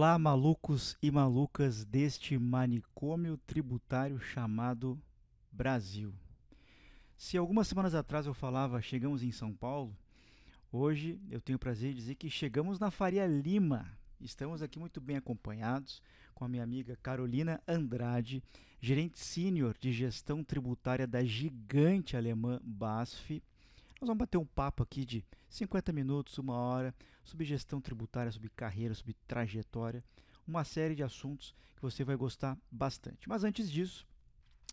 Olá, malucos e malucas deste manicômio tributário chamado Brasil. Se algumas semanas atrás eu falava chegamos em São Paulo, hoje eu tenho o prazer de dizer que chegamos na Faria Lima. Estamos aqui muito bem acompanhados com a minha amiga Carolina Andrade, gerente sênior de gestão tributária da gigante alemã BASF. Nós vamos bater um papo aqui de 50 minutos, uma hora, sobre gestão tributária, sobre carreira, sobre trajetória, uma série de assuntos que você vai gostar bastante. Mas antes disso,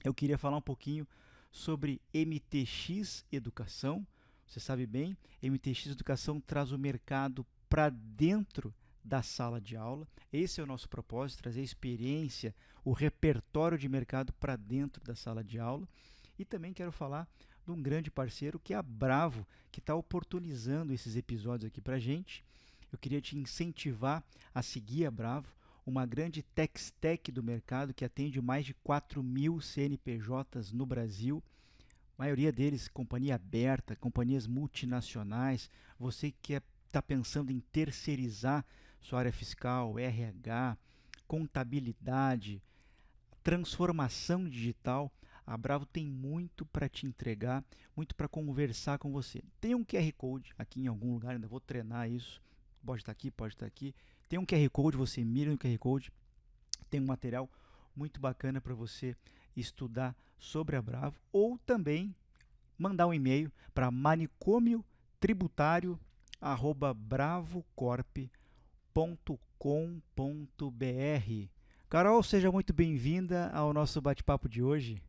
eu queria falar um pouquinho sobre MTX Educação. Você sabe bem, MTX Educação traz o mercado para dentro da sala de aula. Esse é o nosso propósito, trazer a experiência, o repertório de mercado para dentro da sala de aula. E também quero falar de um grande parceiro que é a Bravo, que está oportunizando esses episódios aqui para a gente. Eu queria te incentivar a seguir a Bravo, uma grande tech stack do mercado que atende mais de 4.000 CNPJs no Brasil. A maioria deles companhia aberta, companhias multinacionais. Você que está pensando em terceirizar sua área fiscal, RH, contabilidade, transformação digital, a Bravo tem muito para te entregar, muito para conversar com você. Tem um QR Code aqui em algum lugar, ainda vou treinar isso. Pode estar aqui, pode estar aqui. Tem um QR Code, você mira no QR Code. Tem um material muito bacana para você estudar sobre a Bravo ou também mandar um e-mail para manicomiotributário@bravocorp.com.br. Carol, seja muito bem-vinda ao nosso bate-papo de hoje.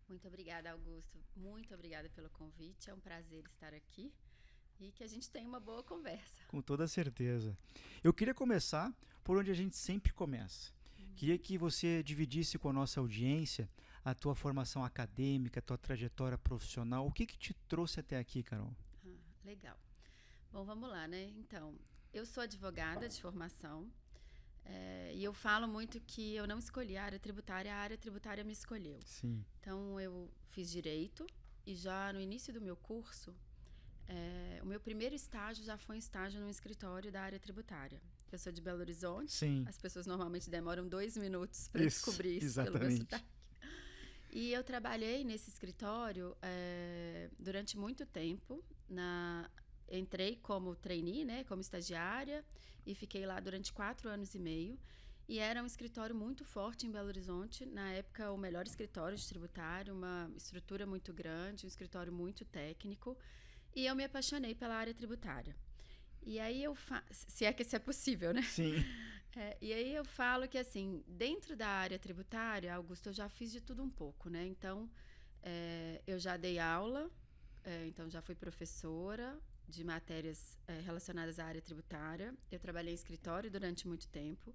Muito obrigada, Augusto. Muito obrigada pelo convite. É um prazer estar aqui e que a gente tenha uma boa conversa. Com toda certeza. Eu queria começar por onde a gente sempre começa. Queria que você dividisse com a nossa audiência a tua formação acadêmica, a tua trajetória profissional. O que te trouxe até aqui, Carol? Legal. Bom, vamos lá, né? Então, eu sou advogada de formação e eu falo muito que eu não escolhi a área tributária me escolheu. Sim. Então, eu fiz direito e já no início do meu curso, o meu primeiro estágio já foi um estágio num escritório da área tributária. Eu sou de Belo Horizonte. Sim. As pessoas normalmente demoram 2 minutos para descobrir isso exatamente. pelo meu sotaque. E eu trabalhei nesse escritório durante muito tempo. Entrei como trainee, né, como estagiária, e fiquei lá durante 4 anos e meio. E era um escritório muito forte em Belo Horizonte. Na época, o melhor escritório de tributário, uma estrutura muito grande, um escritório muito técnico. E eu me apaixonei pela área tributária. E aí se é que isso é possível, né? Sim. E aí eu falo que, assim, dentro da área tributária, Augusto, eu já fiz de tudo um pouco, né? Então, eu já dei aula, então já fui professora de matérias relacionadas à área tributária. Eu trabalhei em escritório durante muito tempo.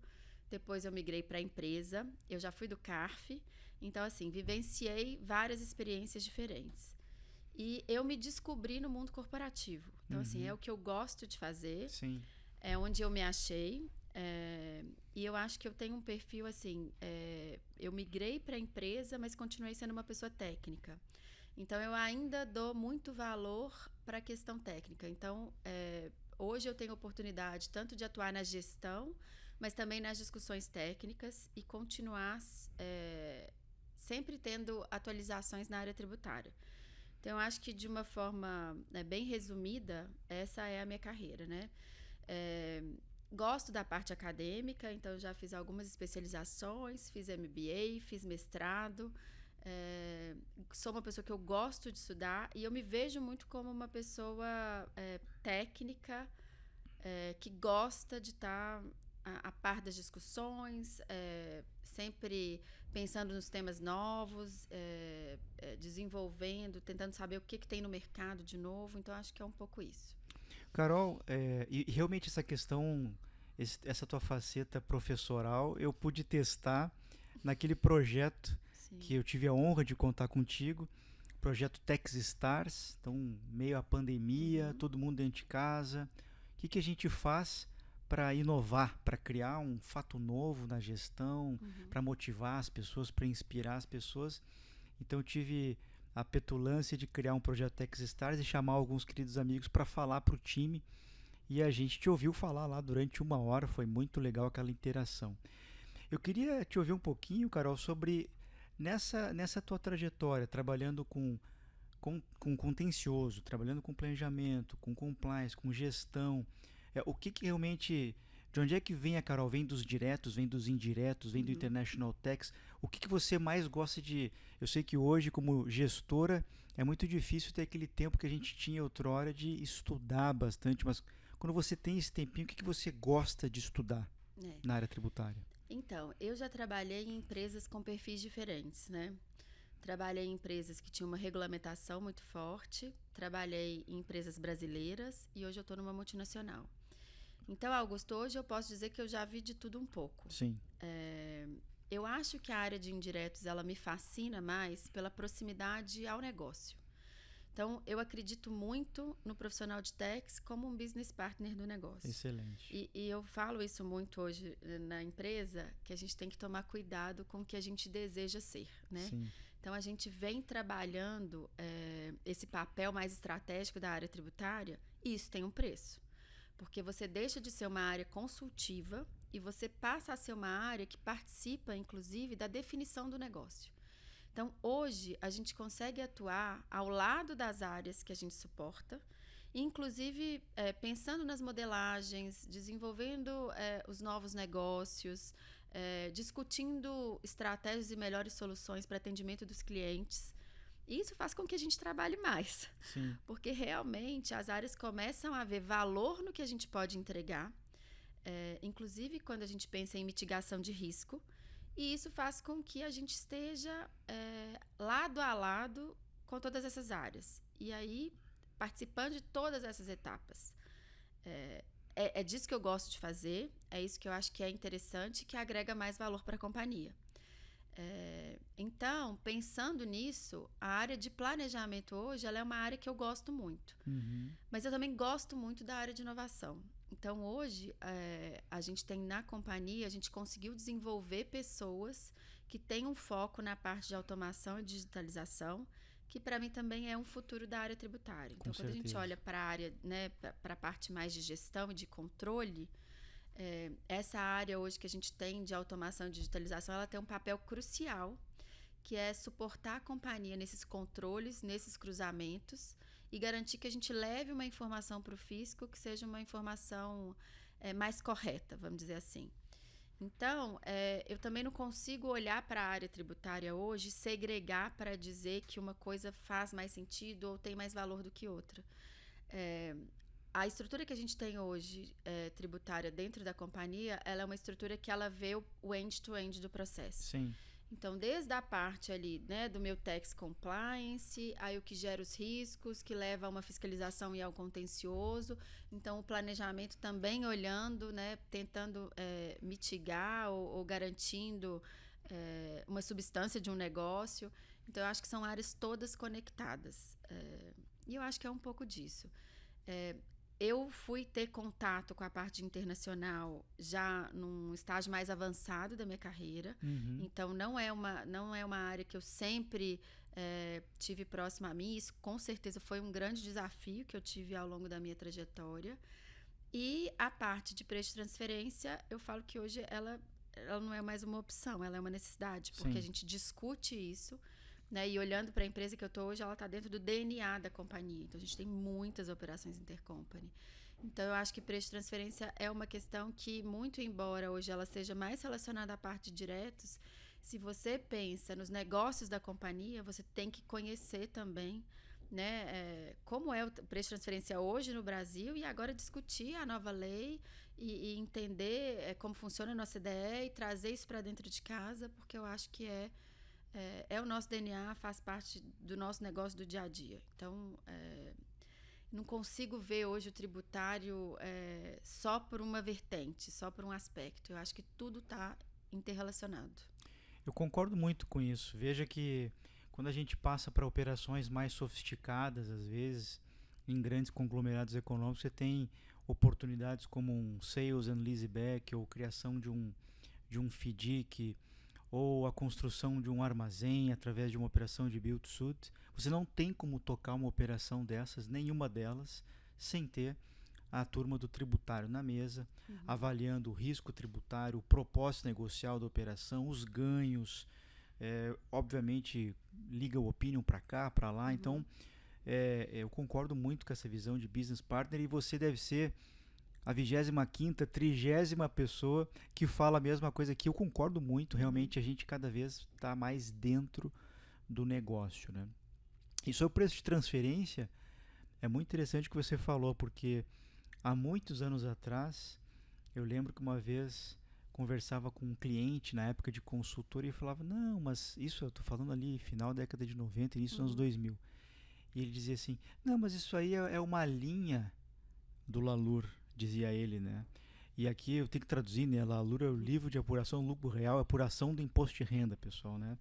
Depois eu migrei para a empresa. Eu já fui do CARF. Então, assim, vivenciei várias experiências diferentes. E eu me descobri no mundo corporativo. Então, assim, é o que eu gosto de fazer. Sim. É onde eu me achei. E eu acho que eu tenho um perfil, assim... eu migrei para a empresa, mas continuei sendo uma pessoa técnica. Então, eu ainda dou muito valor para a questão técnica. Então, hoje eu tenho oportunidade tanto de atuar na gestão, mas também nas discussões técnicas e continuar sempre tendo atualizações na área tributária. Então, eu acho que de uma forma bem resumida, essa é a minha carreira, né? Gosto da parte acadêmica, então já fiz algumas especializações, fiz MBA, fiz mestrado. Sou uma pessoa que eu gosto de estudar e eu me vejo muito como uma pessoa técnica que gosta de estar a par das discussões, sempre pensando nos temas novos, desenvolvendo, tentando saber o que tem no mercado de novo. Então, acho que é um pouco isso. Carol, e realmente essa questão, essa tua faceta professoral, eu pude testar naquele projeto Sim. que eu tive a honra de contar contigo, projeto TechStars, então meio a pandemia, todo mundo dentro de casa. O que a gente faz para inovar, para criar um fato novo na gestão, para motivar as pessoas, para inspirar as pessoas? Então eu tive a petulância de criar um projeto TechStars e chamar alguns queridos amigos para falar para o time e a gente te ouviu falar lá durante 1 hora, foi muito legal aquela interação. Eu queria te ouvir um pouquinho, Carol, sobre nessa tua trajetória, trabalhando com contencioso, trabalhando com planejamento, com compliance, com gestão, o que realmente, de onde é que vem a Carol? Vem dos diretos, vem dos indiretos, vem do Uhum. International Tax? O que você mais gosta de... Eu sei que hoje, como gestora, é muito difícil ter aquele tempo que a gente tinha outrora de estudar bastante, mas quando você tem esse tempinho, o que você gosta de estudar É. na área tributária? Então, eu já trabalhei em empresas com perfis diferentes, né? Trabalhei em empresas que tinham uma regulamentação muito forte, trabalhei em empresas brasileiras e hoje eu estou numa multinacional. Então, Augusto, hoje eu posso dizer que eu já vi de tudo um pouco. Sim. Eu acho que a área de indiretos ela me fascina mais pela proximidade ao negócio. Então, eu acredito muito no profissional de tax como um business partner do negócio. Excelente. E eu falo isso muito hoje na empresa, que a gente tem que tomar cuidado com o que a gente deseja ser, né? Sim. Então, a gente vem trabalhando esse papel mais estratégico da área tributária e isso tem um preço. Porque você deixa de ser uma área consultiva e você passa a ser uma área que participa, inclusive, da definição do negócio. Então, hoje, a gente consegue atuar ao lado das áreas que a gente suporta, inclusive pensando nas modelagens, desenvolvendo os novos negócios, discutindo estratégias e melhores soluções para atendimento dos clientes. E isso faz com que a gente trabalhe mais, Sim. porque realmente as áreas começam a ver valor no que a gente pode entregar, inclusive quando a gente pensa em mitigação de risco. E isso faz com que a gente esteja lado a lado com todas essas áreas. E aí, participando de todas essas etapas. É disso que eu gosto de fazer, é isso que eu acho que é interessante e que agrega mais valor para a companhia. Então, pensando nisso, a área de planejamento hoje ela é uma área que eu gosto muito. Uhum. Mas eu também gosto muito da área de inovação. Então, hoje, a gente tem na companhia, a gente conseguiu desenvolver pessoas que têm um foco na parte de automação e digitalização, que para mim também é um futuro da área tributária. Então, quando a gente olha para a área, né, para a parte mais de gestão e de controle, essa área hoje que a gente tem de automação e digitalização, ela tem um papel crucial, que é suportar a companhia nesses controles, nesses cruzamentos, e garantir que a gente leve uma informação para o fisco que seja uma informação mais correta, vamos dizer assim. Então, eu também não consigo olhar para a área tributária hoje e segregar para dizer que uma coisa faz mais sentido ou tem mais valor do que outra. A estrutura que a gente tem hoje, tributária dentro da companhia, ela é uma estrutura que ela vê o end-to-end do processo. Sim. Então, desde a parte ali, né, do meu tax compliance, aí o que gera os riscos, que leva a uma fiscalização e ao contencioso. Então, o planejamento também olhando, né, tentando mitigar ou garantindo uma substância de um negócio. Então, eu acho que são áreas todas conectadas. E eu acho que é um pouco disso. Eu fui ter contato com a parte internacional já num estágio mais avançado da minha carreira. Uhum. Então, não é uma área que eu sempre tive próxima a mim. Isso, com certeza, foi um grande desafio que eu tive ao longo da minha trajetória. E a parte de preço de transferência, eu falo que hoje ela não é mais uma opção, ela é uma necessidade, porque a gente discute isso. Né? E olhando para a empresa que eu estou hoje, ela está dentro do DNA da companhia. Então, a gente tem muitas operações intercompany. Então, eu acho que preço de transferência é uma questão que, muito embora hoje ela seja mais relacionada à parte de diretos, se você pensa nos negócios da companhia, você tem que conhecer também, né, como é o preço de transferência hoje no Brasil e agora discutir a nova lei e entender como funciona a nossa CDE e trazer isso para dentro de casa, porque eu acho que é o nosso DNA, faz parte do nosso negócio do dia a dia. Então, não consigo ver hoje o tributário só por uma vertente, só por um aspecto. Eu acho que tudo está interrelacionado. Eu concordo muito com isso. Veja que quando a gente passa para operações mais sofisticadas, às vezes, em grandes conglomerados econômicos, você tem oportunidades como um sales and leaseback ou criação de um FDIC, ou a construção de um armazém através de uma operação de build-to-suit. Você não tem como tocar uma operação dessas, nenhuma delas, sem ter a turma do tributário na mesa, avaliando o risco tributário, o propósito negocial da operação, os ganhos, obviamente liga o opinion para cá, para lá. Então, eu concordo muito com essa visão de business partner, e você deve ser a 25ª, 30ª pessoa que fala a mesma coisa que eu concordo muito. Realmente a gente cada vez está mais dentro do negócio, né? E sobre o preço de transferência, é muito interessante o que você falou, porque há muitos anos atrás, eu lembro que uma vez conversava com um cliente na época de consultoria e falava, não, mas isso eu estou falando ali final da década de 90, início dos anos 2000. E ele dizia assim, não, mas isso aí é uma linha do Lalur, dizia ele, né? E aqui eu tenho que traduzir, né? Lalur é o livro de apuração do lucro real, apuração do imposto de renda, pessoal, né?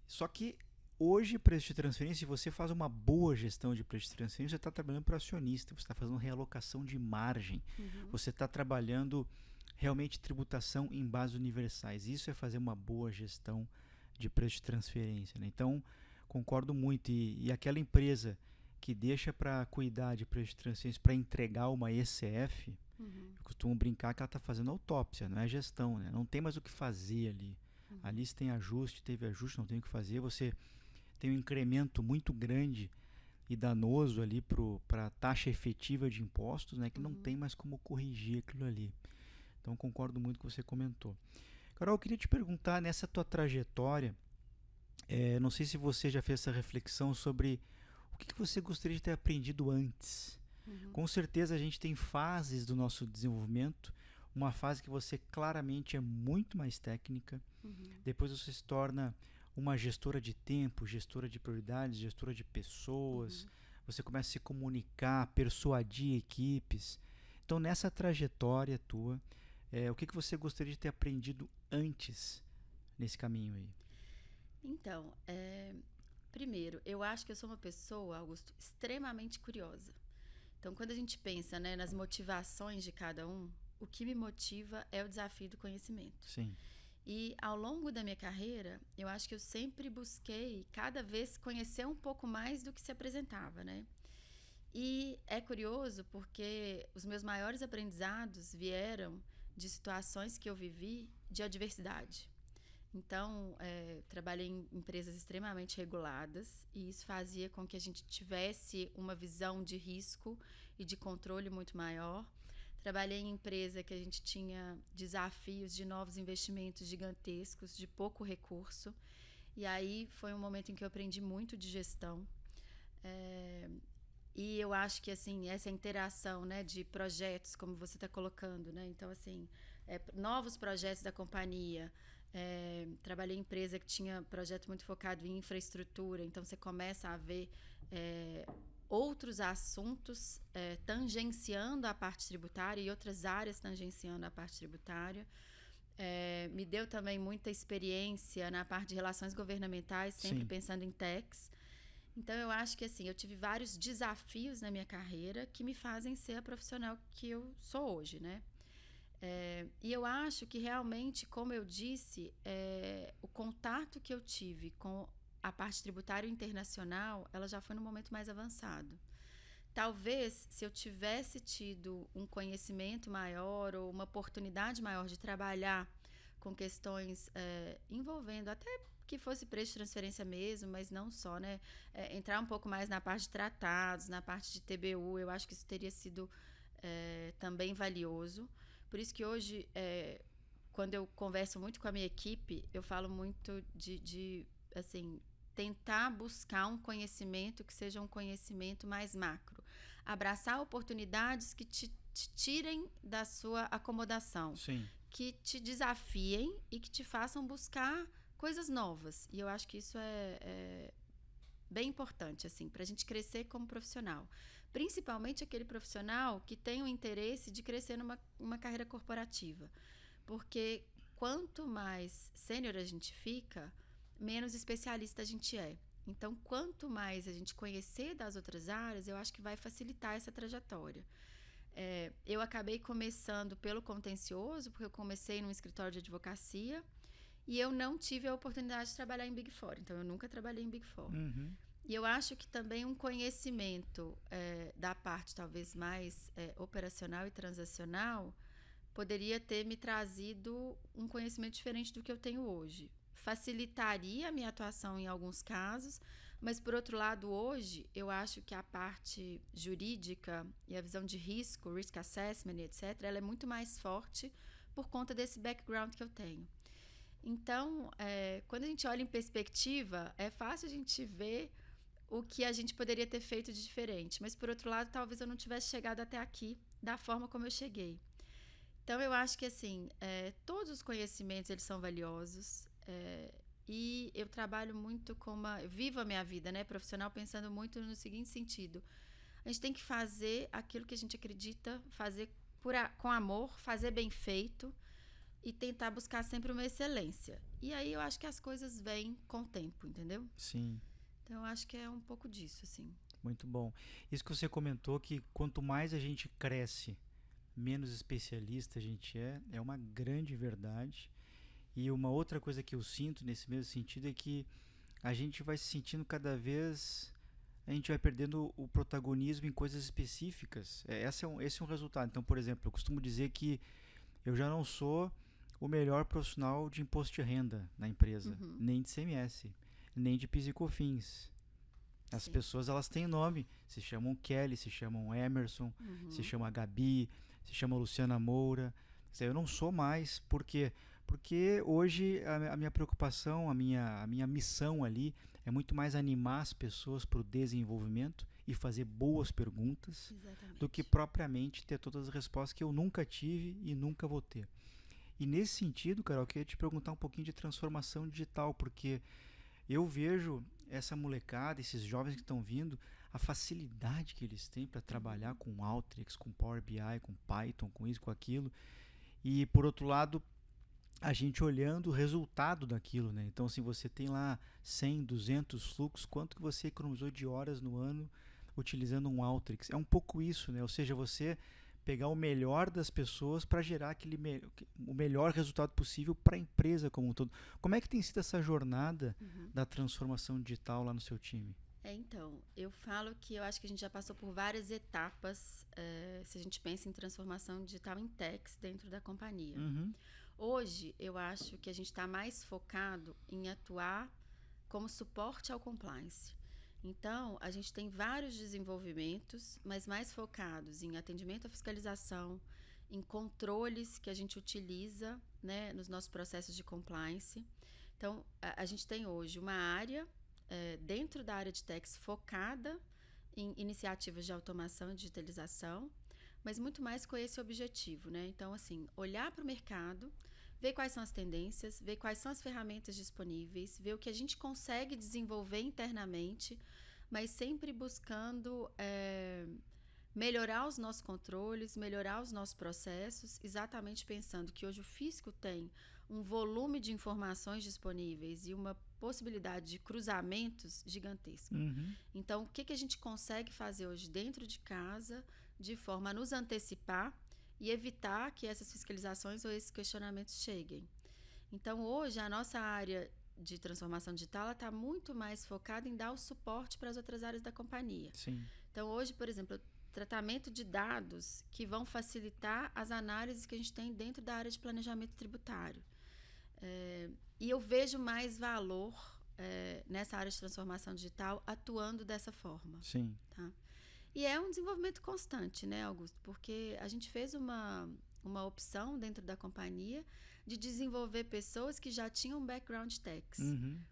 Só que hoje, preço de transferência, se você faz uma boa gestão de preço de transferência, você está trabalhando para o acionista, você está fazendo realocação de margem, você está trabalhando realmente tributação em bases universais. Isso é fazer uma boa gestão de preço de transferência, né? Então, concordo muito. E aquela empresa que deixa para cuidar de preço de transferência para entregar uma ECF, eu costumo brincar que ela está fazendo autópsia, não é gestão, né? Não tem mais o que fazer ali. Ali se tem ajuste, teve ajuste, não tem o que fazer. Você tem um incremento muito grande e danoso ali para a taxa efetiva de impostos, né? Que não tem mais como corrigir aquilo ali. Então, concordo muito com o que você comentou. Carol, eu queria te perguntar, nessa tua trajetória, não sei se você já fez essa reflexão sobre o que você gostaria de ter aprendido antes. Com certeza a gente tem fases do nosso desenvolvimento, uma fase que você claramente é muito mais técnica, depois você se torna uma gestora de tempo, gestora de prioridades, gestora de pessoas, você começa a se comunicar, persuadir equipes. Então, nessa trajetória tua, o que você gostaria de ter aprendido antes nesse caminho aí? Então, primeiro, eu acho que eu sou uma pessoa, Augusto, extremamente curiosa. Então, quando a gente pensa, né, nas motivações de cada um, o que me motiva é o desafio do conhecimento. Sim. E ao longo da minha carreira, eu acho que eu sempre busquei cada vez conhecer um pouco mais do que se apresentava, né? E é curioso porque os meus maiores aprendizados vieram de situações que eu vivi de adversidade. Então, trabalhei em empresas extremamente reguladas e isso fazia com que a gente tivesse uma visão de risco e de controle muito maior. Trabalhei em empresa que a gente tinha desafios de novos investimentos gigantescos, de pouco recurso. E aí foi um momento em que eu aprendi muito de gestão. E eu acho que, assim, essa interação, né, de projetos, como você está colocando, né? Então, assim, novos projetos da companhia. Trabalhei em empresa que tinha projeto muito focado em infraestrutura. Então, você começa a ver outros assuntos tangenciando a parte tributária e outras áreas tangenciando a parte tributária. Me deu também muita experiência na parte de relações governamentais, sempre pensando em techs. Então, eu acho que assim, eu tive vários desafios na minha carreira que me fazem ser a profissional que eu sou hoje, né? E eu acho que realmente, como eu disse, o contato que eu tive com a parte tributária internacional, ela já foi no momento mais avançado. Talvez, se eu tivesse tido um conhecimento maior ou uma oportunidade maior de trabalhar com questões envolvendo até que fosse preço de transferência mesmo, mas não só, né? Entrar um pouco mais na parte de tratados, na parte de TBU, eu acho que isso teria sido também valioso. Por isso que hoje, quando eu converso muito com a minha equipe, eu falo muito de assim, tentar buscar um conhecimento que seja um conhecimento mais macro. Abraçar oportunidades que te tirem da sua acomodação. Sim. Que te desafiem e que te façam buscar coisas novas. E eu acho que isso é bem importante, assim, para a gente crescer como profissional. Principalmente aquele profissional que tem o interesse de crescer numa carreira corporativa. Porque quanto mais sênior a gente fica, menos especialista a gente é. Então, quanto mais a gente conhecer das outras áreas, eu acho que vai facilitar essa trajetória. Eu acabei começando pelo contencioso, porque eu comecei num escritório de advocacia e eu não tive a oportunidade de trabalhar em Big Four. Então, eu nunca trabalhei em Big Four. E eu acho que também um conhecimento da parte talvez mais operacional e transacional poderia ter me trazido um conhecimento diferente do que eu tenho hoje. Facilitaria a minha atuação em alguns casos, mas por outro lado, hoje, eu acho que a parte jurídica e a visão de risco, risk assessment, etc., ela é muito mais forte por conta desse background que eu tenho. Então, quando a gente olha em perspectiva, é fácil a gente ver o que a gente poderia ter feito de diferente. Mas, por outro lado, talvez eu não tivesse chegado até aqui da forma como eu cheguei. Então, eu acho que, assim, todos os conhecimentos, eles são valiosos. E eu trabalho muito eu vivo a minha vida, né, profissional, pensando muito no seguinte sentido. A gente tem que fazer aquilo que a gente acredita, fazer com amor, fazer bem feito e tentar buscar sempre uma excelência. E aí eu acho que as coisas vêm com o tempo, entendeu? Sim. Então, eu acho que é um pouco disso, assim. Muito bom. Isso que você comentou, que quanto mais a gente cresce, menos especialista a gente é uma grande verdade. E uma outra coisa que eu sinto nesse mesmo sentido é que a gente vai se sentindo cada vez... A gente vai perdendo o protagonismo em coisas específicas. Esse é um resultado. Então, por exemplo, eu costumo dizer que eu já não sou o melhor profissional de imposto de renda na empresa, nem de CMS, nem de PIS e COFINS. As Sim. pessoas, elas têm nome, se chamam Kelly, se chamam Emerson, se chama Gabi, se chama Luciana Moura. Eu não sou mais, por quê? Porque hoje a minha preocupação, a minha missão ali é muito mais animar as pessoas para o desenvolvimento e fazer boas perguntas. Exatamente. Do que propriamente ter todas as respostas que eu nunca tive e nunca vou ter. E nesse sentido, Carol, eu queria te perguntar um pouquinho de transformação digital, porque eu vejo essa molecada, esses jovens que estão vindo, a facilidade que eles têm para trabalhar com Alteryx, com Power BI, com Python, com isso, com aquilo. E, por outro lado, a gente olhando o resultado daquilo, né? Então, assim, você tem lá 100, 200 fluxos, quanto que você economizou de horas no ano utilizando um Alteryx? É um pouco isso, né? Ou seja, você pegar o melhor das pessoas para gerar o melhor resultado possível para a empresa como um todo. Como é que tem sido essa jornada da transformação digital lá no seu time? Então, eu falo que eu acho que a gente já passou por várias etapas, se a gente pensa em transformação digital em techs dentro da companhia. Hoje, eu acho que a gente está mais focado em atuar como suporte ao compliance. Então, a gente tem vários desenvolvimentos, mas mais focados em atendimento à fiscalização, em controles que a gente utiliza, né, nos nossos processos de compliance. Então, a gente tem hoje uma área dentro da área de techs focada em iniciativas de automação e digitalização, mas muito mais com esse objetivo, né? Então, assim, olhar para o mercado, ver quais são as tendências, ver quais são as ferramentas disponíveis, ver o que a gente consegue desenvolver internamente, mas sempre buscando melhorar os nossos controles, melhorar os nossos processos, exatamente pensando que hoje o fisco tem um volume de informações disponíveis e uma possibilidade de cruzamentos gigantesca. Então, o que a gente consegue fazer hoje dentro de casa de forma a nos antecipar e evitar que essas fiscalizações ou esses questionamentos cheguem. Então, hoje, a nossa área de transformação digital está muito mais focada em dar o suporte para as outras áreas da companhia. Sim. Então, hoje, por exemplo, tratamento de dados que vão facilitar as análises que a gente tem dentro da área de planejamento tributário. E eu vejo mais valor nessa área de transformação digital atuando dessa forma. Sim. Tá? E é um desenvolvimento constante, né, Augusto? Porque a gente fez uma opção dentro da companhia de desenvolver pessoas que já tinham background techs.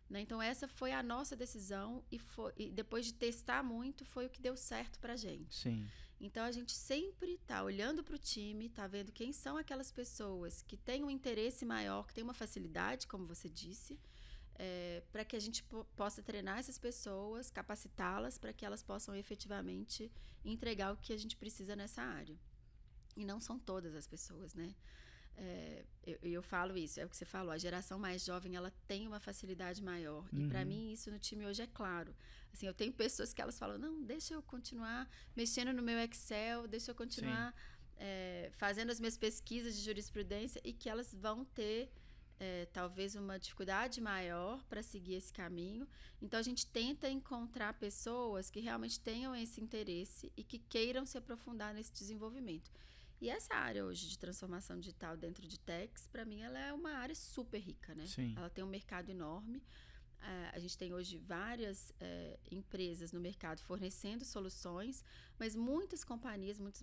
Né? Então, essa foi a nossa decisão e depois de testar muito, foi o que deu certo pra gente. Sim. Então, a gente sempre está olhando para o time, está vendo quem são aquelas pessoas que têm um interesse maior, que têm uma facilidade, como você disse, para que a gente possa treinar essas pessoas, capacitá-las para que elas possam efetivamente entregar o que a gente precisa nessa área. E não são todas as pessoas, né? Eu falo isso, é o que você falou, a geração mais jovem, ela tem uma facilidade maior. E para mim, isso no time hoje é claro. Assim, eu tenho pessoas que elas falam, não, deixa eu continuar mexendo no meu Excel, deixa eu continuar fazendo as minhas pesquisas de jurisprudência e que elas vão ter talvez uma dificuldade maior para seguir esse caminho. Então, a gente tenta encontrar pessoas que realmente tenham esse interesse e que queiram se aprofundar nesse desenvolvimento. E essa área hoje de transformação digital dentro de techs, para mim, ela é uma área super rica, né? Sim. Ela tem um mercado enorme. A gente tem hoje várias empresas no mercado fornecendo soluções, mas muitas companhias, muitas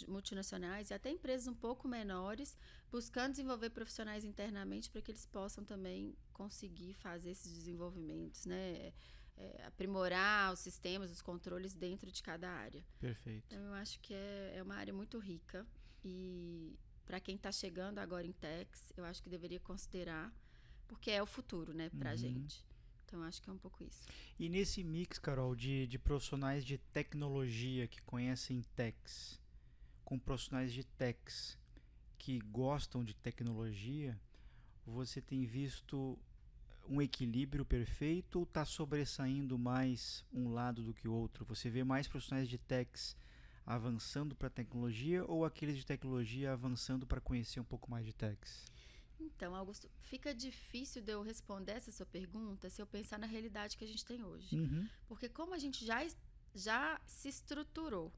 multinacionais e até empresas um pouco menores buscando desenvolver profissionais internamente para que eles possam também conseguir fazer esses desenvolvimentos, né? Aprimorar os sistemas, os controles dentro de cada área. Perfeito. Então, eu acho que é uma área muito rica e para quem está chegando agora em techs, eu acho que deveria considerar, porque é o futuro, né, para a gente. Então, acho que é um pouco isso. E nesse mix, Carol, de profissionais de tecnologia que conhecem techs, com profissionais de techs que gostam de tecnologia, você tem visto um equilíbrio perfeito ou está sobressaindo mais um lado do que o outro? Você vê mais profissionais de techs avançando para a tecnologia ou aqueles de tecnologia avançando para conhecer um pouco mais de techs? Então, Augusto, fica difícil de eu responder essa sua pergunta se eu pensar na realidade que a gente tem hoje. Porque como a gente já se estruturou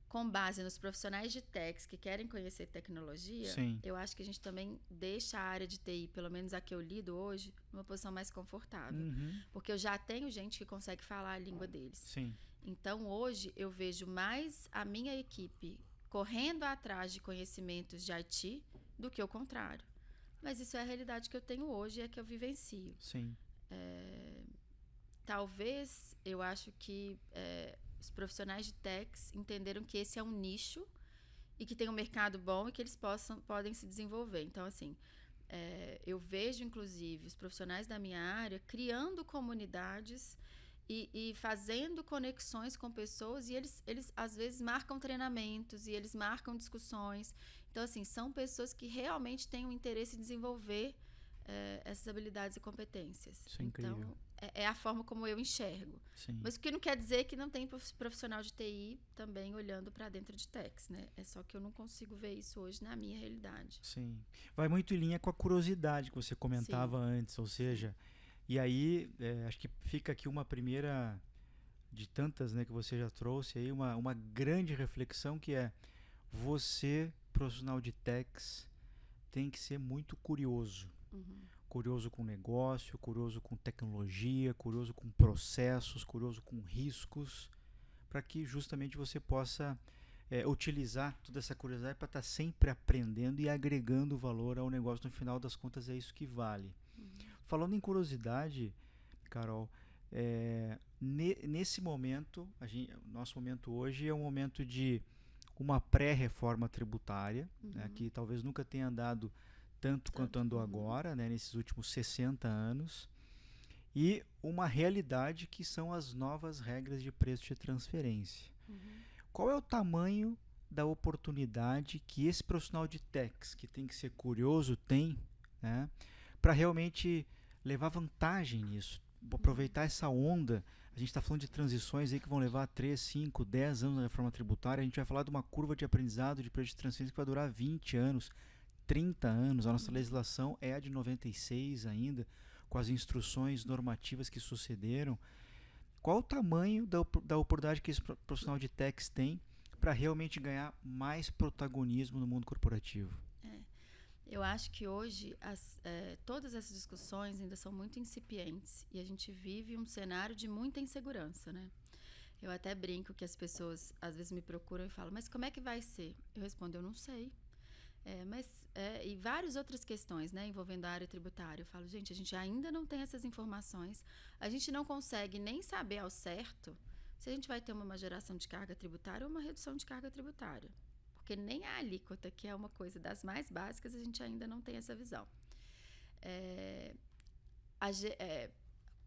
com base nos profissionais de techs que querem conhecer tecnologia, Sim. Eu acho que a gente também deixa a área de TI, pelo menos a que eu lido hoje, numa posição mais confortável. Porque eu já tenho gente que consegue falar a língua deles. Sim. Então, hoje, eu vejo mais a minha equipe correndo atrás de conhecimentos de IT do que o contrário. Mas isso é a realidade que eu tenho hoje e é que eu vivencio. Sim. Talvez, eu acho que os profissionais de techs entenderam que esse é um nicho e que tem um mercado bom e que eles podem se desenvolver. Então, assim, eu vejo, inclusive, os profissionais da minha área criando comunidades e fazendo conexões com pessoas e eles às vezes marcam treinamentos e eles marcam discussões. Então, assim, são pessoas que realmente têm um interesse em desenvolver essas habilidades e competências. Isso é incrível. Então, é a forma como eu enxergo. Sim. Mas o que não quer dizer que não tem profissional de TI também olhando para dentro de techs, né? É só que eu não consigo ver isso hoje na minha realidade. Sim. Vai muito em linha com a curiosidade que você comentava antes, ou seja, e aí acho que fica aqui uma primeira de tantas, né, que você já trouxe aí, uma grande reflexão que é você, profissional de techs, tem que ser muito curioso. Curioso com negócio, curioso com tecnologia, curioso com processos, curioso com riscos, para que justamente você possa utilizar toda essa curiosidade para estar sempre aprendendo e agregando valor ao negócio. No final das contas, é isso que vale. Falando em curiosidade, Carol, nesse momento, nosso momento hoje é um momento de uma pré-reforma tributária, né, que talvez nunca tenha andado tanto quanto andou agora, né, nesses últimos 60 anos, e uma realidade que são as novas regras de preço de transferência. Qual é o tamanho da oportunidade que esse profissional de techs, que tem que ser curioso, tem, né, para realmente levar vantagem nisso, aproveitar essa onda? A gente está falando de transições aí que vão levar 3, 5, 10 anos na reforma tributária. A gente vai falar de uma curva de aprendizado de preço de transferência que vai durar 20 anos, 30 anos. A nossa legislação é a de 96 ainda, com as instruções normativas que sucederam. Qual o tamanho da oportunidade que esse profissional de techs tem para realmente ganhar mais protagonismo no mundo corporativo? Eu acho que hoje todas essas discussões ainda são muito incipientes e a gente vive um cenário de muita insegurança, né? Eu até brinco que as pessoas às vezes me procuram e falam, mas como é que vai ser? Eu respondo, eu não sei. E várias outras questões, né, envolvendo a área tributária. Eu falo, gente, a gente ainda não tem essas informações, a gente não consegue nem saber ao certo se a gente vai ter uma majoração de carga tributária ou uma redução de carga tributária. Porque nem a alíquota, que é uma coisa das mais básicas, a gente ainda não tem essa visão.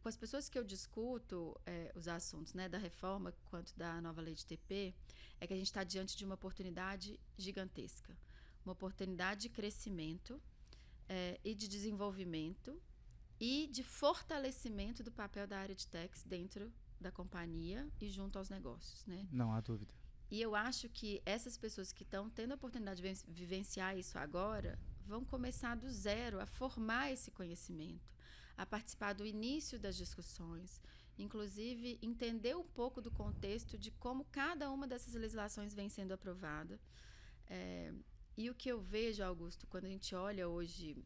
Com as pessoas que eu discuto os assuntos, né, da reforma quanto da nova lei de TP, é que a gente está diante de uma oportunidade gigantesca. Uma oportunidade de crescimento e de desenvolvimento e de fortalecimento do papel da área de techs dentro da companhia e junto aos negócios, né? Não há dúvida. E eu acho que essas pessoas que estão tendo a oportunidade de vivenciar isso agora vão começar do zero a formar esse conhecimento, a participar do início das discussões, inclusive entender um pouco do contexto de como cada uma dessas legislações vem sendo aprovada. E o que eu vejo, Augusto, quando a gente olha hoje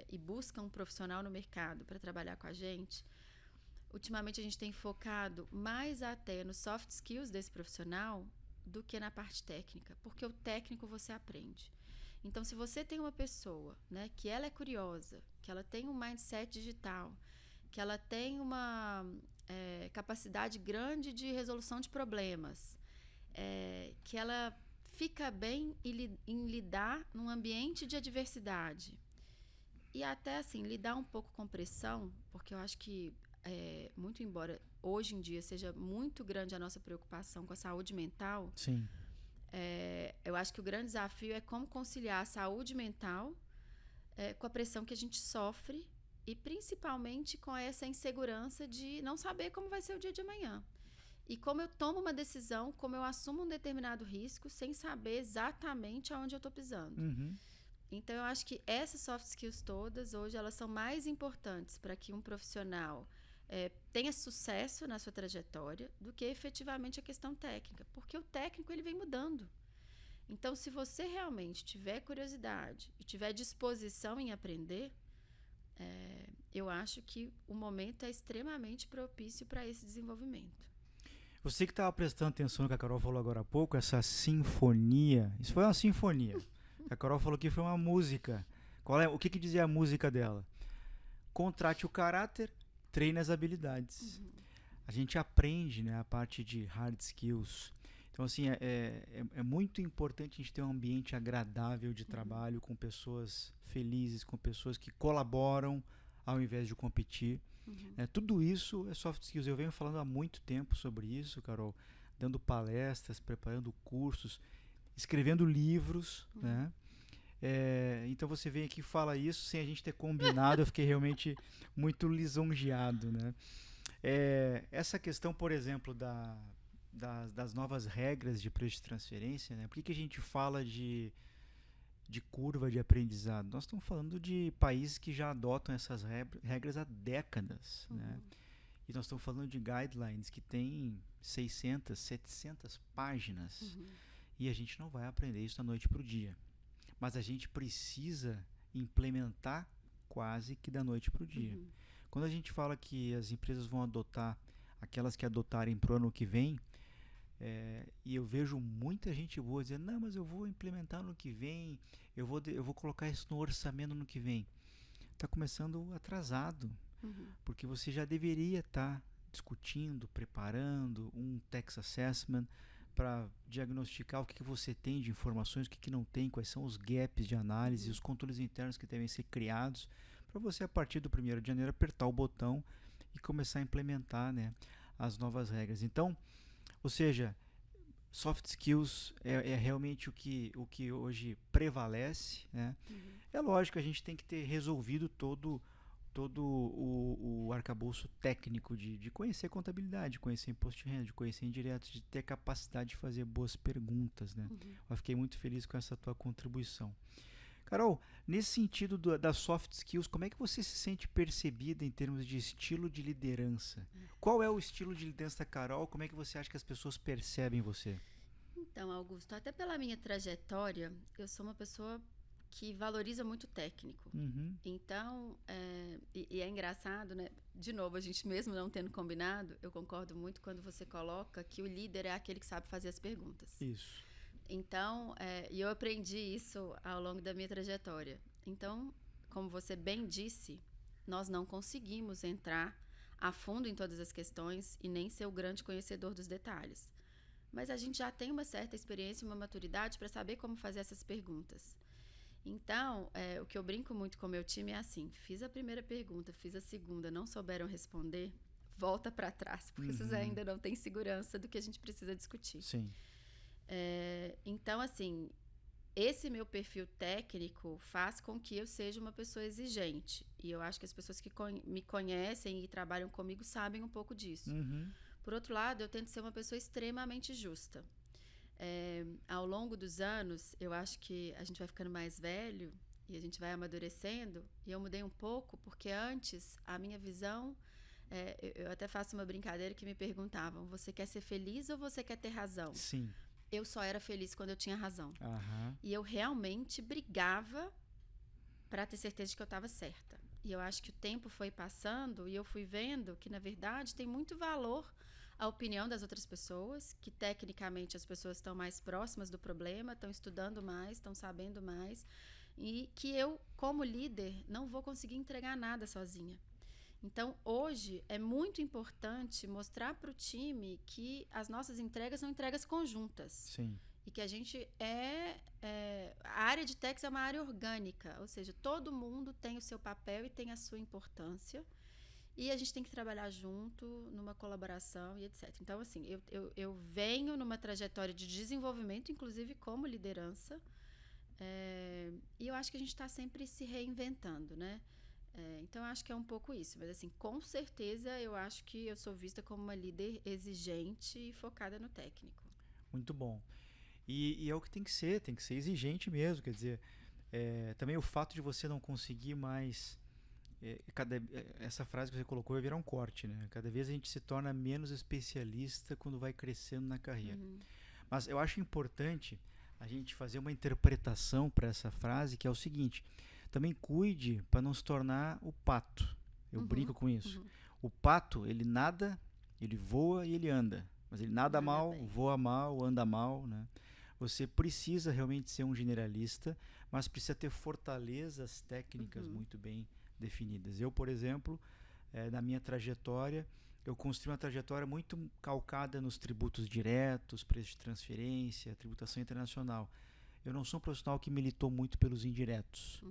e busca um profissional no mercado para trabalhar com a gente, ultimamente a gente tem focado mais até nos soft skills desse profissional do que na parte técnica, porque o técnico você aprende. Então, se você tem uma pessoa, né, que ela é curiosa, que ela tem um mindset digital, que ela tem uma capacidade grande de resolução de problemas, que ela fica bem em lidar num ambiente de adversidade e até assim lidar um pouco com pressão, porque eu acho que muito embora hoje em dia seja muito grande a nossa preocupação com a saúde mental, Sim. Eu acho que o grande desafio é como conciliar a saúde mental com a pressão que a gente sofre e principalmente com essa insegurança de não saber como vai ser o dia de amanhã. E como eu tomo uma decisão, como eu assumo um determinado risco sem saber exatamente aonde eu estou pisando. Uhum. Então, eu acho que essas soft skills todas, hoje, elas são mais importantes para que um profissional tenha sucesso na sua trajetória do que efetivamente a questão técnica. Porque o técnico, ele vem mudando. Então, se você realmente tiver curiosidade e tiver disposição em aprender, eu acho que o momento é extremamente propício para esse desenvolvimento. Você que estava prestando atenção no que a Carol falou agora há pouco, essa sinfonia, isso foi uma sinfonia. A Carol falou que foi uma música. O que dizia a música dela? Contrate o caráter, treine as habilidades. Uhum. A gente aprende, né, a parte de hard skills. Então, assim, é muito importante a gente ter um ambiente agradável de trabalho, com pessoas felizes, com pessoas que colaboram ao invés de competir. Uhum. Tudo isso é soft skills. Eu venho falando há muito tempo sobre isso, Carol, dando palestras, preparando cursos, escrevendo livros, né? Então você vem aqui e fala isso sem a gente ter combinado. Eu fiquei realmente muito lisonjeado, né? Essa questão, por exemplo, das novas regras de preço de transferência, né? Por que a gente fala de curva de aprendizado? Nós estamos falando de países que já adotam essas regras há décadas, né? E nós estamos falando de guidelines que têm 600, 700 páginas. E a gente não vai aprender isso da noite para o dia. Mas a gente precisa implementar quase que da noite para o dia. Quando a gente fala que as empresas vão adotar, aquelas que adotarem para o ano que vem, e eu vejo muita gente boa dizendo, não, mas eu vou implementar no que vem, eu vou colocar isso no orçamento no que vem. Está começando atrasado, porque você já deveria estar discutindo, preparando um tax assessment para diagnosticar o que você tem de informações, o que não tem, quais são os gaps de análise, os controles internos que devem ser criados, para você, a partir do 1º de janeiro, apertar o botão e começar a implementar, né, as novas regras. Então, ou seja, soft skills é realmente o que hoje prevalece, né? É lógico que a gente tem que ter resolvido todo o arcabouço técnico de conhecer contabilidade, de conhecer imposto de renda, de conhecer indiretos, de ter capacidade de fazer boas perguntas, né? Eu fiquei muito feliz com essa tua contribuição. Carol, nesse sentido das soft skills, como é que você se sente percebida em termos de estilo de liderança? Qual é o estilo de liderança da Carol? Como é que você acha que as pessoas percebem você? Então, Augusto, até pela minha trajetória, eu sou uma pessoa que valoriza muito o técnico. Então, e é engraçado, né? De novo, a gente mesmo não tendo combinado, eu concordo muito quando você coloca que o líder é aquele que sabe fazer as perguntas. Isso. Então, e eu aprendi isso ao longo da minha trajetória. Então, como você bem disse, nós não conseguimos entrar a fundo em todas as questões e nem ser o grande conhecedor dos detalhes. Mas a gente já tem uma certa experiência e uma maturidade para saber como fazer essas perguntas. Então, o que eu brinco muito com o meu time é assim, fiz a primeira pergunta, fiz a segunda, não souberam responder, volta para trás, porque vocês ainda não têm segurança do que a gente precisa discutir. Sim. Então, assim, esse meu perfil técnico faz com que eu seja uma pessoa exigente. E eu acho que as pessoas que me conhecem e trabalham comigo sabem um pouco disso. Por outro lado, eu tento ser uma pessoa extremamente justa. Ao longo dos anos, eu acho que a gente vai ficando mais velho e a gente vai amadurecendo, e eu mudei um pouco, porque antes a minha visão, eu até faço uma brincadeira que me perguntavam, você quer ser feliz ou você quer ter razão? Sim. Eu só era feliz quando eu tinha razão. Aham. E eu realmente brigava para ter certeza de que eu estava certa. E eu acho que o tempo foi passando e eu fui vendo que, na verdade, tem muito valor a opinião das outras pessoas, que tecnicamente as pessoas estão mais próximas do problema, estão estudando mais, estão sabendo mais, e que eu, como líder, não vou conseguir entregar nada sozinha. Então, hoje, é muito importante mostrar para o time que as nossas entregas são entregas conjuntas. Sim. E que a gente a área de techs é uma área orgânica, ou seja, todo mundo tem o seu papel e tem a sua importância. E a gente tem que trabalhar junto, numa colaboração e etc. Então, assim, eu venho numa trajetória de desenvolvimento, inclusive como liderança, e eu acho que a gente está sempre se reinventando, né? Então, eu acho que é um pouco isso. Mas, assim, com certeza, eu acho que eu sou vista como uma líder exigente e focada no técnico. Muito bom. E é o que tem que ser exigente mesmo. Quer dizer, também o fato de você não conseguir mais. Essa frase que você colocou vai virar um corte, né? Cada vez a gente se torna menos especialista quando vai crescendo na carreira. Uhum. Mas eu acho importante a gente fazer uma interpretação para essa frase, que é o seguinte: também cuide para não se tornar o pato. Eu brinco com isso. O pato, ele nada, ele voa e ele anda. Mas ele nada mal, bem. voa mal, anda mal, né? Você precisa realmente ser um generalista, mas precisa ter fortalezas técnicas muito bem definidas. Eu, por exemplo, na minha trajetória, eu construí uma trajetória muito calcada nos tributos diretos, preço de transferência, tributação internacional. Eu não sou um profissional que militou muito pelos indiretos,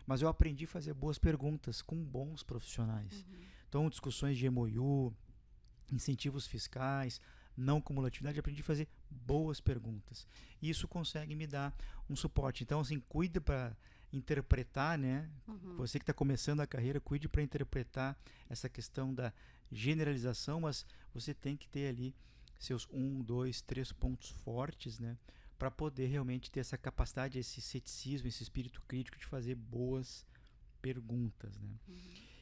mas eu aprendi a fazer boas perguntas com bons profissionais. Então, discussões de MOU, incentivos fiscais, não cumulatividade, aprendi a fazer boas perguntas. E isso consegue me dar um suporte. Então, assim, cuide para interpretar, né? Você que está começando a carreira, cuide para interpretar essa questão da generalização, mas você tem que ter ali seus 1, 2, 3 pontos fortes, né? Para poder realmente ter essa capacidade, esse ceticismo, esse espírito crítico de fazer boas perguntas, né?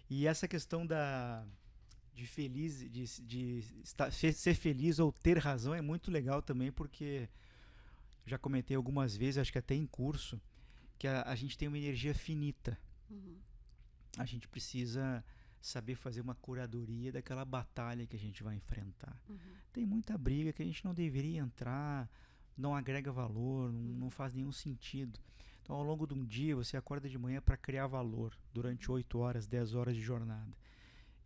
E essa questão de ser feliz ou ter razão é muito legal também, porque já comentei algumas vezes, acho que até em curso, que a gente tem uma energia finita. A gente precisa saber fazer uma curadoria daquela batalha que a gente vai enfrentar. Tem muita briga que a gente não deveria entrar, não agrega valor, não faz nenhum sentido. Então, ao longo de um dia, você acorda de manhã para criar valor durante 8 horas, 10 horas de jornada.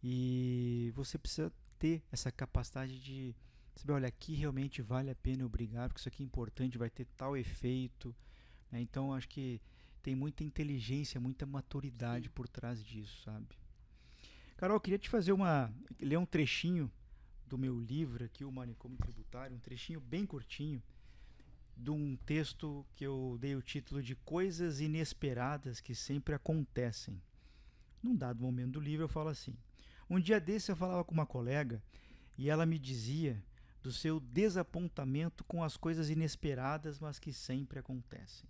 E você precisa ter essa capacidade de saber, olha, aqui realmente vale a pena eu brigar, porque isso aqui é importante, vai ter tal efeito, né? Então, acho que tem muita inteligência, muita maturidade por trás disso, sabe? Carol, eu queria te ler um trechinho do meu livro aqui, o Manicômio Tributário, um trechinho bem curtinho, de um texto que eu dei o título de Coisas Inesperadas que Sempre Acontecem. Num dado momento do livro eu falo assim: um dia desse eu falava com uma colega e ela me dizia do seu desapontamento com as coisas inesperadas, mas que sempre acontecem,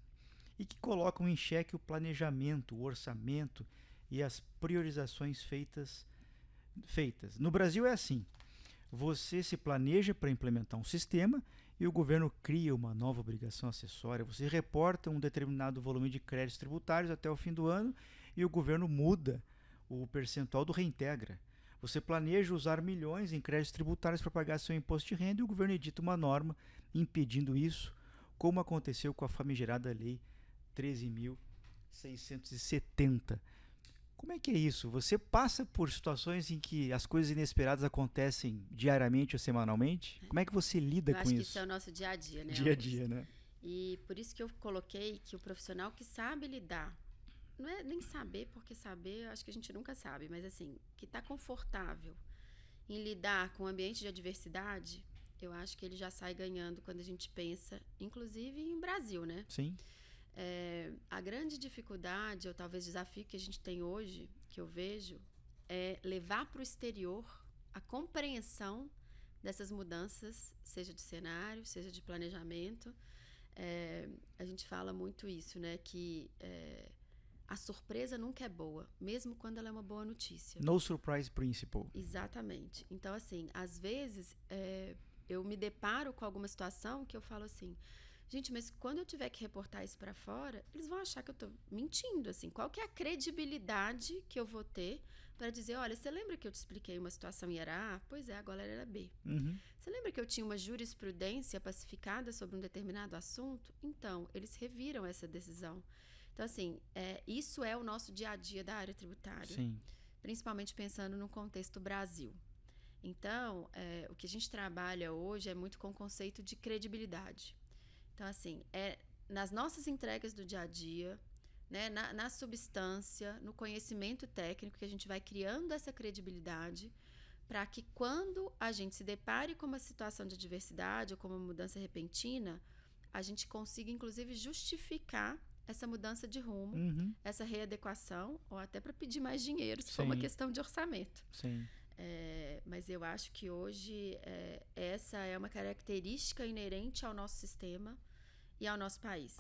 e que colocam em xeque o planejamento, o orçamento e as priorizações feitas. No Brasil é assim: você se planeja para implementar um sistema e o governo cria uma nova obrigação acessória. Você reporta um determinado volume de créditos tributários até o fim do ano e o governo muda o percentual do reintegra. Você planeja usar milhões em créditos tributários para pagar seu imposto de renda e o governo edita uma norma impedindo isso, como aconteceu com a famigerada Lei 13.670. Como é que é isso? Você passa por situações em que as coisas inesperadas acontecem diariamente ou semanalmente? Como é que você lida com isso? Eu acho que isso é o nosso dia a dia, né? Dia a dia, né? E por isso que eu coloquei que o profissional que sabe lidar, não é nem saber, porque saber, eu acho que a gente nunca sabe, mas assim, que está confortável em lidar com o ambiente de adversidade, eu acho que ele já sai ganhando quando a gente pensa, inclusive em Brasil, né? Sim. A grande dificuldade, ou talvez desafio que a gente tem hoje, que eu vejo, é levar para o exterior a compreensão dessas mudanças, seja de cenário, seja de planejamento. A gente fala muito isso, né? Que a surpresa nunca é boa, mesmo quando ela é uma boa notícia. No surprise principle. Exatamente. Então, assim, às vezes eu me deparo com alguma situação que eu falo assim, gente, mas quando eu tiver que reportar isso para fora, eles vão achar que eu tô mentindo, assim. Qual que é a credibilidade que eu vou ter para dizer, olha, você lembra que eu te expliquei uma situação e era A? Pois é, agora era B. Uhum. Você lembra que eu tinha uma jurisprudência pacificada sobre um determinado assunto? Então, eles reviram essa decisão. Então, assim, isso é o nosso dia a dia da área tributária. Sim. Principalmente pensando no contexto Brasil. Então, o que a gente trabalha hoje é muito com o conceito de credibilidade. Então, assim, nas nossas entregas do dia a dia, né, na substância, no conhecimento técnico, que a gente vai criando essa credibilidade para que quando a gente se depare com uma situação de adversidade ou com uma mudança repentina, a gente consiga, inclusive, justificar essa mudança de rumo, Uhum. essa readequação, ou até para pedir mais dinheiro, se Sim. for uma questão de orçamento. Sim. Mas eu acho que hoje essa é uma característica inerente ao nosso sistema e ao nosso país.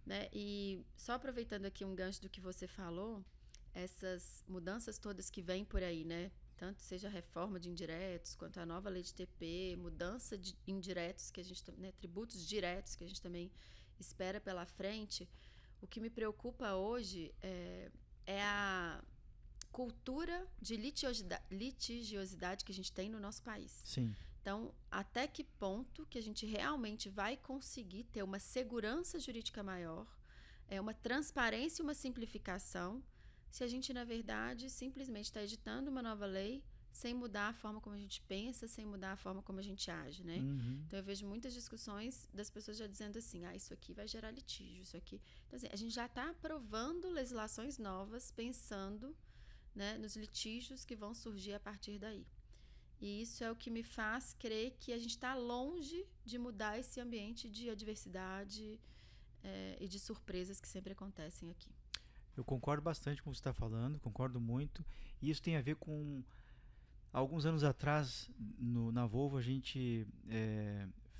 Né? E só aproveitando aqui um gancho do que você falou, essas mudanças todas que vêm por aí, né? Tanto seja a reforma de indiretos, quanto a nova lei de TP, mudança de indiretos, que a gente, né, tributos diretos que a gente também espera pela frente. O que me preocupa hoje é a cultura de litigiosidade que a gente tem no nosso país. Sim. Então, até que ponto que a gente realmente vai conseguir ter uma segurança jurídica maior, uma transparência e uma simplificação, se a gente, na verdade, simplesmente está editando uma nova lei sem mudar a forma como a gente pensa, sem mudar a forma como a gente age, né? Uhum. Então, eu vejo muitas discussões das pessoas já dizendo assim, isso aqui vai gerar litígio, isso aqui... Então, assim, a gente já está aprovando legislações novas, pensando, né, nos litígios que vão surgir a partir daí. E isso é o que me faz crer que a gente está longe de mudar esse ambiente de adversidade e de surpresas que sempre acontecem aqui. Eu concordo bastante com o que você está falando, concordo muito. E isso tem a ver com... Alguns anos atrás, na Volvo, a gente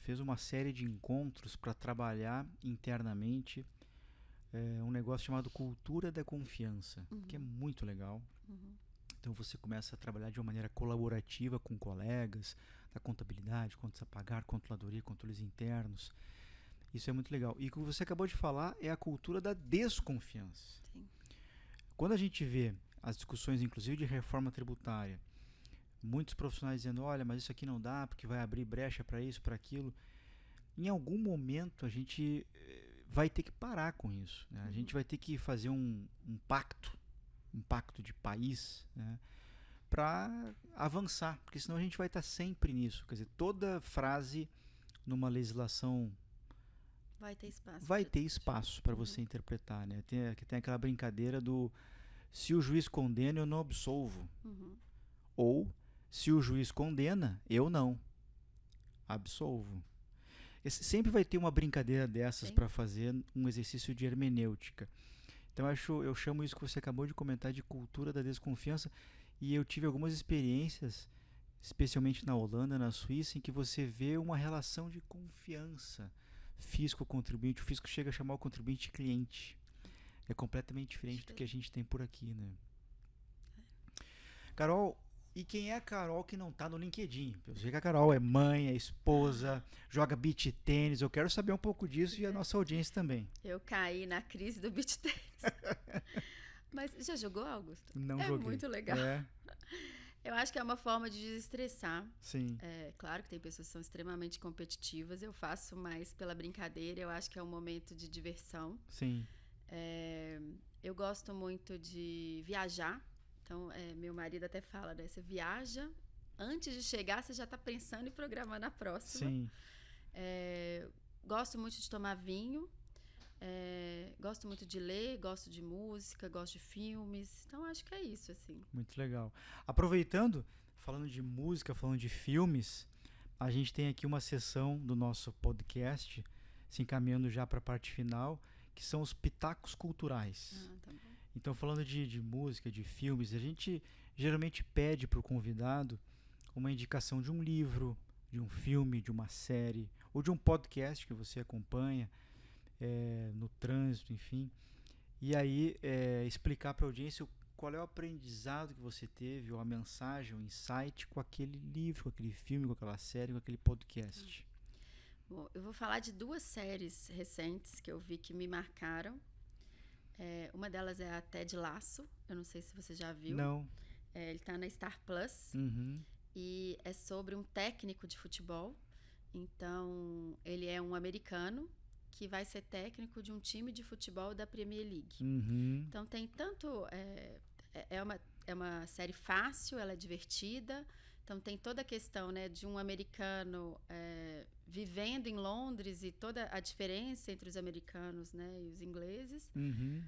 fez uma série de encontros para trabalhar internamente um negócio chamado Cultura da Confiança, que é muito legal. Uhum. Então você começa a trabalhar de uma maneira colaborativa com colegas da contabilidade, contas a pagar, controladoria, controles internos. Isso é muito legal. E o que você acabou de falar é a cultura da desconfiança. Sim. Quando a gente vê as discussões, inclusive de reforma tributária, muitos profissionais dizendo, olha, mas isso aqui não dá porque vai abrir brecha para isso, para aquilo. Em algum momento a gente vai ter que parar com isso, né? A gente vai ter que fazer um pacto de país, né, para avançar, porque senão a gente vai estar sempre nisso. Quer dizer, toda frase numa legislação vai ter espaço. Vai ter espaço para você interpretar, né? Tem aquela brincadeira do se o juiz condena, eu não absolvo. Ou se o juiz condena, eu não absolvo. Sempre vai ter uma brincadeira dessas para fazer um exercício de hermenêutica. Então eu chamo isso que você acabou de comentar de cultura da desconfiança, e eu tive algumas experiências, especialmente na Holanda, na Suíça, em que você vê uma relação de confiança fisco-contribuinte. O fisco chega a chamar o contribuinte cliente. É completamente diferente do que a gente tem por aqui, né? Carol, e quem é a Carol que não tá no LinkedIn? Eu sei que a Carol é mãe, é esposa, joga beach tênis. Eu quero saber um pouco disso e a nossa audiência também. Eu caí na crise do beach tênis. Mas já jogou, Augusto? Não joguei. É muito legal. Eu acho que é uma forma de desestressar. Sim. Claro que tem pessoas que são extremamente competitivas. Eu faço mais pela brincadeira. Eu acho que é um momento de diversão. Sim. Eu gosto muito de viajar. Então, meu marido até fala, né? Você viaja, antes de chegar, você já está pensando e programando a próxima. Sim. Gosto muito de tomar vinho. Gosto muito de ler, gosto de música, gosto de filmes. Então, acho que é isso, assim. Muito legal. Aproveitando, falando de música, falando de filmes, a gente tem aqui uma sessão do nosso podcast, se encaminhando já para a parte final, que são os pitacos culturais. Tá bom. Então, falando de música, de filmes, a gente geralmente pede para o convidado uma indicação de um livro, de um filme, de uma série, ou de um podcast que você acompanha no trânsito, enfim. E aí, explicar para a audiência qual é o aprendizado que você teve, ou a mensagem, o insight com aquele livro, com aquele filme, com aquela série, com aquele podcast. Bom, eu vou falar de 2 séries recentes que eu vi que me marcaram. Uma delas é a Ted Lasso, eu não sei se você já viu. Não. Ele está na Star Plus. Uhum. E é sobre um técnico de futebol. Então, ele é um americano que vai ser técnico de um time de futebol da Premier League. Uhum. Então, tem tanto... É uma série fácil, ela é divertida. Então, tem toda a questão, né, de um americano vivendo em Londres e toda a diferença entre os americanos, né, e os ingleses. Uhum.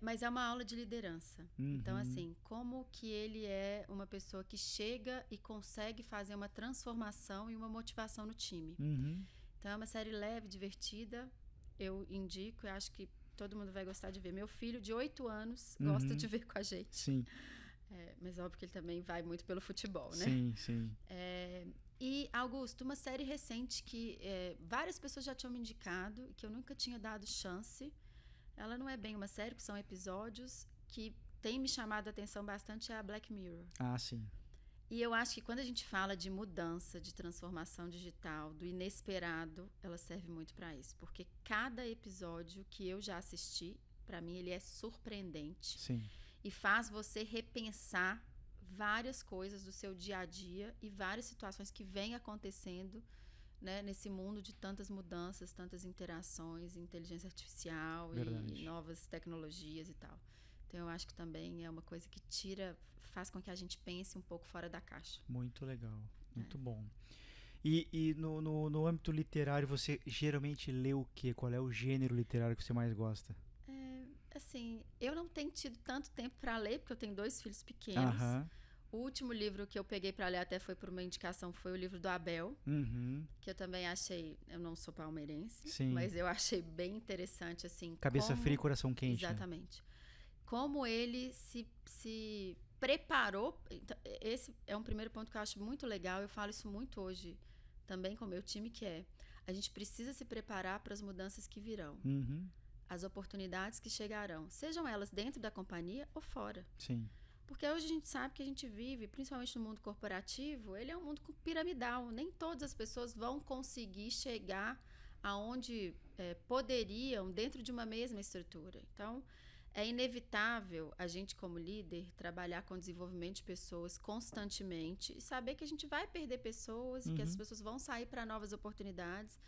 Mas é uma aula de liderança. Uhum. Então, assim, como que ele é uma pessoa que chega e consegue fazer uma transformação e uma motivação no time. Uhum. Então, é uma série leve, divertida. Eu indico, eu acho que todo mundo vai gostar de ver. Meu filho, de 8 anos, gosta de ver com a gente. Sim. Mas óbvio que ele também vai muito pelo futebol, né? Sim, sim. E, Augusto, uma série recente que várias pessoas já tinham me indicado e que eu nunca tinha dado chance. Ela não é bem uma série, são episódios que tem me chamado a atenção bastante, é a Black Mirror. Ah, sim. E eu acho que quando a gente fala de mudança, de transformação digital, do inesperado, ela serve muito para isso. Porque cada episódio que eu já assisti, para mim, ele é surpreendente. Sim. E faz você repensar várias coisas do seu dia a dia e várias situações que vêm acontecendo, né, nesse mundo de tantas mudanças, tantas interações, inteligência artificial e novas tecnologias e tal. Então, eu acho que também é uma coisa que faz com que a gente pense um pouco fora da caixa. Muito legal, muito bom. E no âmbito literário, você geralmente lê o quê? Qual é o gênero literário que você mais gosta? Assim, eu não tenho tido tanto tempo para ler, porque eu tenho 2 filhos pequenos. Aham. O último livro que eu peguei para ler até foi por uma indicação, foi o livro do Abel, Uhum. que eu também achei, eu não sou palmeirense, Sim. mas eu achei bem interessante, assim. Cabeça fria e coração quente. Exatamente. Né? Como ele se preparou, esse é um primeiro ponto que eu acho muito legal, eu falo isso muito hoje também com o meu time, que a gente precisa se preparar para as mudanças que virão. Uhum. As oportunidades que chegarão, sejam elas dentro da companhia ou fora. Sim. Porque hoje a gente sabe que a gente vive, principalmente no mundo corporativo, ele é um mundo piramidal. Nem todas as pessoas vão conseguir chegar aonde poderiam dentro de uma mesma estrutura. Então, é inevitável a gente, como líder, trabalhar com o desenvolvimento de pessoas constantemente e saber que a gente vai perder pessoas e que as pessoas vão sair para novas oportunidades.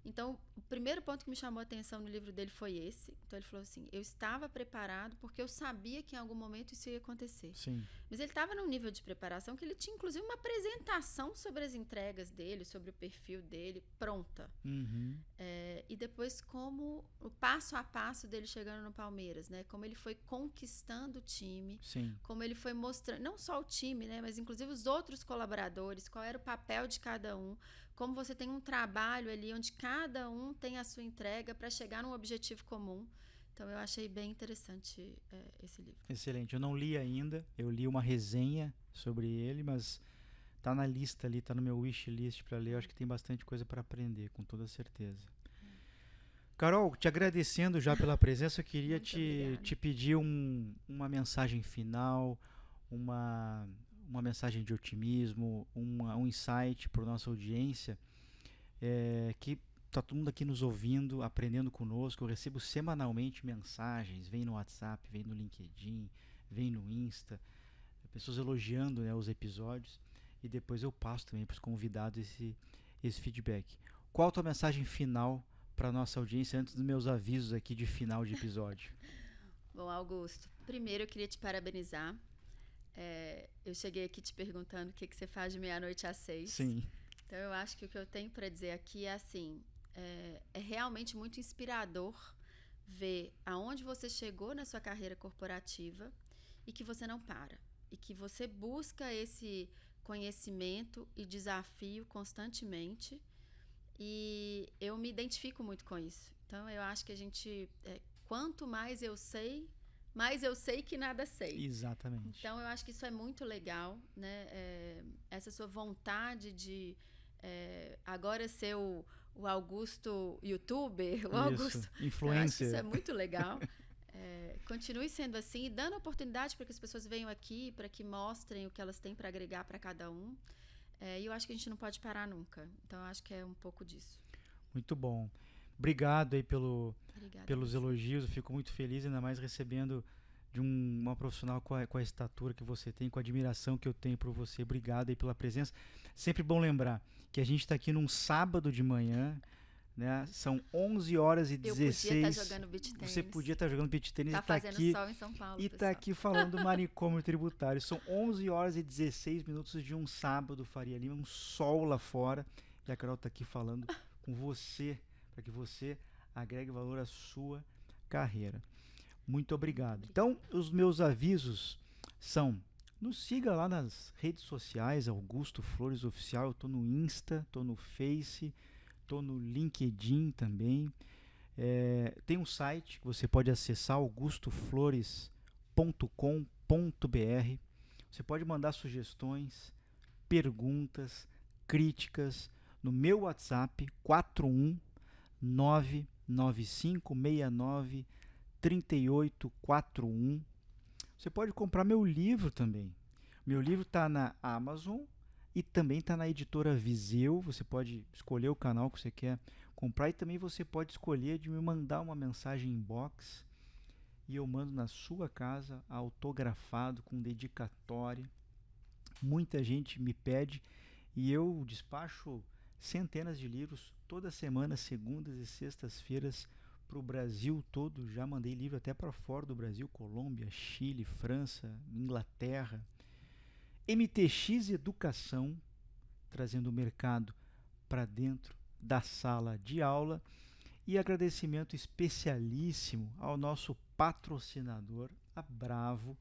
Então, o primeiro ponto que me chamou a atenção no livro dele foi esse. Então, ele falou assim, eu estava preparado porque eu sabia que em algum momento isso ia acontecer. Sim. Mas ele estava num nível de preparação que ele tinha, inclusive, uma apresentação sobre as entregas dele, sobre o perfil dele, pronta. Uhum. E depois, como o passo a passo dele chegando no Palmeiras, né? Como ele foi conquistando o time. Sim. Como ele foi mostrando, não só o time, né? Mas inclusive os outros colaboradores, qual era o papel de cada um. Como você tem um trabalho ali onde cada um tem a sua entrega para chegar num objetivo comum. Então, eu achei bem interessante esse livro. Excelente. Eu não li ainda. Eu li uma resenha sobre ele, mas tá na lista ali, tá no meu wish list para ler. Eu acho que tem bastante coisa para aprender, com toda certeza. Carol, te agradecendo já pela presença, eu queria te pedir uma mensagem final, uma mensagem de otimismo, um insight para a nossa audiência, que está todo mundo aqui nos ouvindo, aprendendo conosco. Eu recebo semanalmente mensagens, vem no WhatsApp, vem no LinkedIn, vem no Insta, pessoas elogiando, né, os episódios, e depois eu passo também para os convidados esse feedback. Qual a tua mensagem final para a nossa audiência antes dos meus avisos aqui de final de episódio? Bom, Augusto, primeiro eu queria te parabenizar. Eu cheguei aqui te perguntando o que você faz de 12h às 6h. Sim. Então, eu acho que o que eu tenho para dizer aqui é assim, é realmente muito inspirador ver aonde você chegou na sua carreira corporativa e que você não para. E que você busca esse conhecimento e desafio constantemente. E eu me identifico muito com isso. Então, eu acho que a gente, quanto mais eu sei que nada sei. Exatamente. Então, eu acho que isso é muito legal, né? Essa sua vontade de agora ser o Augusto youtuber, o Augusto... Influencer. Eu acho que isso é muito legal. continue sendo assim e dando oportunidade para que as pessoas venham aqui, para que mostrem o que elas têm para agregar para cada um. E eu acho que a gente não pode parar nunca. Então, eu acho que é um pouco disso. Muito bom. Obrigado aí Obrigada a pelos você. elogios. Eu fico muito feliz, ainda mais recebendo de uma profissional com a estatura que você tem, com a admiração que eu tenho por você. Obrigado aí pela presença. Sempre bom lembrar que a gente está aqui num sábado de manhã, né? São 11 horas e Eu podia 16. estar jogando beach tênis. Você podia estar jogando beach tênis Tá e tá fazendo aqui sol em São Paulo, e pessoal. tá aqui falando do manicômio tributário. São 11 horas e 16 minutos de um sábado, Faria Lima, um sol lá fora. E a Carol tá aqui falando com você, para que você agregue valor à sua carreira. Muito obrigado. Então, os meus avisos são: nos siga lá nas redes sociais, Augusto Flores Oficial. Eu tô no Insta, tô no Face, tô no LinkedIn também. Tem um site que você pode acessar, augustoflores.com.br. Você pode mandar sugestões, perguntas, críticas no meu WhatsApp 41995693841. Você pode comprar meu livro também. Meu livro está na Amazon e também está na editora Viseu. Você pode escolher o canal que você quer comprar e também você pode escolher de me mandar uma mensagem inbox e eu mando na sua casa, autografado, com dedicatória. Muita gente me pede e eu despacho centenas de livros toda semana, segundas e sextas-feiras, para o Brasil todo. Já mandei livro até para fora do Brasil, Colômbia, Chile, França, Inglaterra. MTX Educação, trazendo o mercado para dentro da sala de aula. E agradecimento especialíssimo ao nosso patrocinador, a Bravo,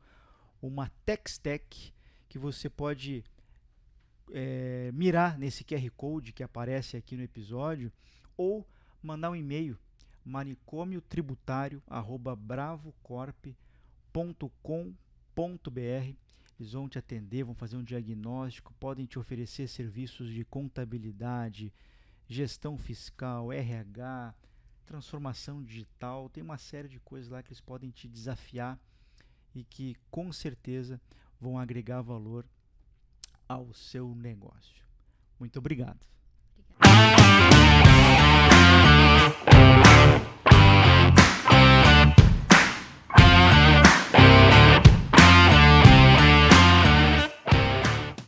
uma Tex-Tech que você pode mirar nesse QR Code que aparece aqui no episódio ou mandar um e-mail manicomiotributário@bravocorp.com.br. Eles vão te atender, vão fazer um diagnóstico, podem te oferecer serviços de contabilidade, gestão fiscal, RH, transformação digital. Tem uma série de coisas lá que eles podem te desafiar e que com certeza vão agregar valor ao seu negócio. Muito obrigado.